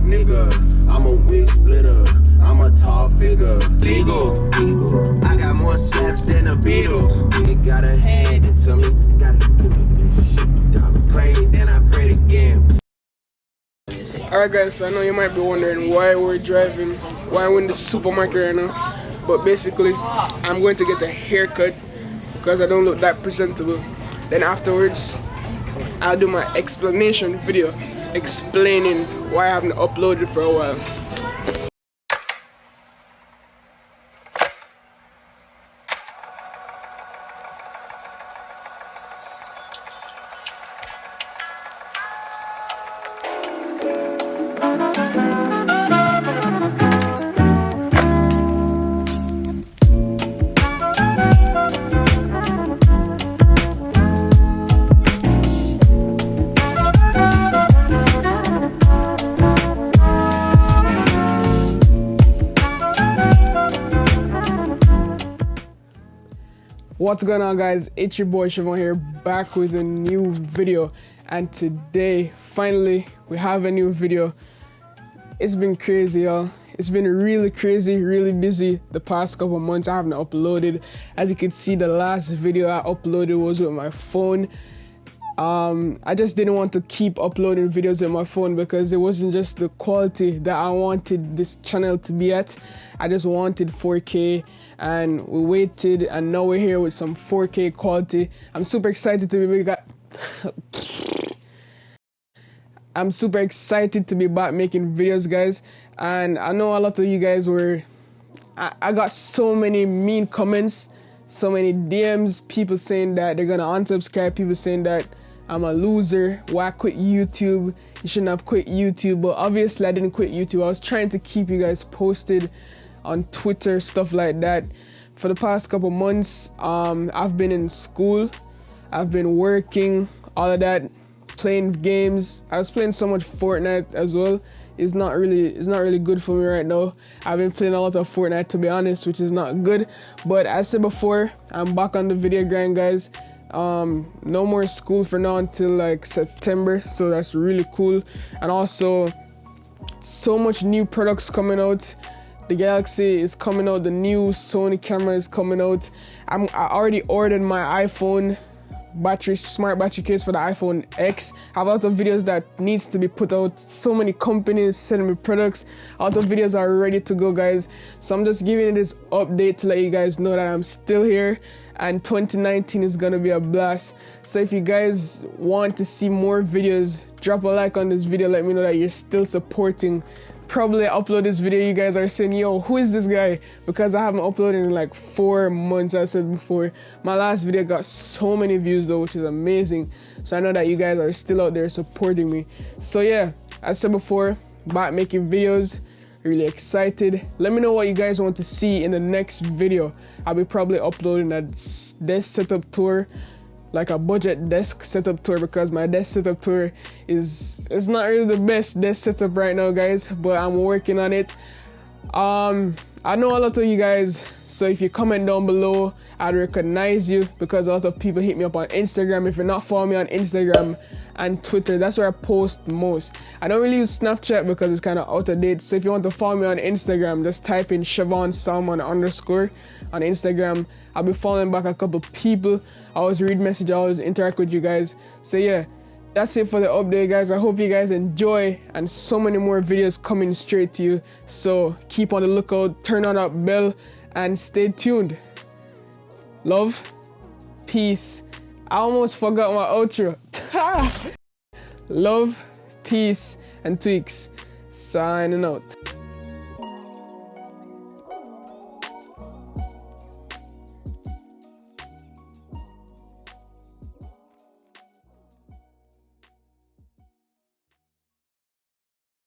nigga. I'm a wig splitter. I'm a tall figure. Legal. I got more slaps than the Beatles. Nigga gotta hand it to me. Gotta give me this shit, dog. Pray, then I prayed again. Alright guys, so I know you might be wondering why we're driving, why we're in the supermarket right now. But basically, I'm going to get a haircut because I don't look that presentable. Then afterwards, I'll do my explanation video explaining why I haven't uploaded for a while. What's going on, guys? It's your boy Shevon here, back with a new video. And today, finally, we have a new video. It's been crazy, y'all. It's been really crazy, really busy the past couple months. I haven't uploaded. As you can see, the last video I uploaded was with my phone. I just didn't want to keep uploading videos with my phone because it wasn't just the quality that I wanted this channel to be at. I just wanted 4K, and we waited, and now we're here with some 4K quality. I'm super excited to be back. I'm super excited to be back making videos, guys. And I know a lot of you guys were. I got so many mean comments, so many DMs, people saying that they're gonna unsubscribe, people saying that I'm a loser, why I quit YouTube, you shouldn't have quit YouTube. But obviously I didn't quit YouTube. I was trying to keep you guys posted on Twitter, stuff like that. For the past couple months, I've been in school, I've been working, all of that, playing games. I was playing so much Fortnite as well. It's not really good for me right now. I've been playing a lot of Fortnite, to be honest, which is not good. But as I said before, I'm back on the video grind, guys. No more school for now until like September, so that's really cool. And also, so much new products coming out. The Galaxy is coming out, the new Sony camera is coming out. I already ordered my iPhone smart battery case for the iPhone X. I have a lot of videos that needs to be put out. So many companies sending me products. A lot of videos are ready to go, guys. So I'm just giving you this update to let you guys know that I'm still here, and 2019 is gonna be a blast. So if you guys want to see more videos, drop a like on this video, let me know that you're still supporting. Probably upload this video, you guys are saying, yo, who is this guy? Because I haven't uploaded in like 4 months, I said before. My last video got so many views though, which is amazing. So I know that you guys are still out there supporting me. So yeah, as I said before, back making videos, really excited. Let me know what you guys want to see in the next video. I'll be probably uploading a desk setup tour, like a budget desk setup tour, because my desk setup tour is not really the best desk setup right now, guys, but I'm working on it. I know a lot of you guys, so if you comment down below, I'd recognize you, because a lot of people hit me up on Instagram. If you're not following me on Instagram and Twitter, that's where I post most. I don't really use Snapchat because it's kind of out of date. So if you want to follow me on Instagram, just type in Shevon Salmon _ on Instagram. I'll be following back a couple people. I always read messages, I always interact with you guys. So yeah, that's it for the update, guys. I hope you guys enjoy, and so many more videos coming straight to you. So keep on the lookout, turn on that bell, and stay tuned. Love, peace. I almost forgot my outro. Love, peace, and tweaks. Signing out.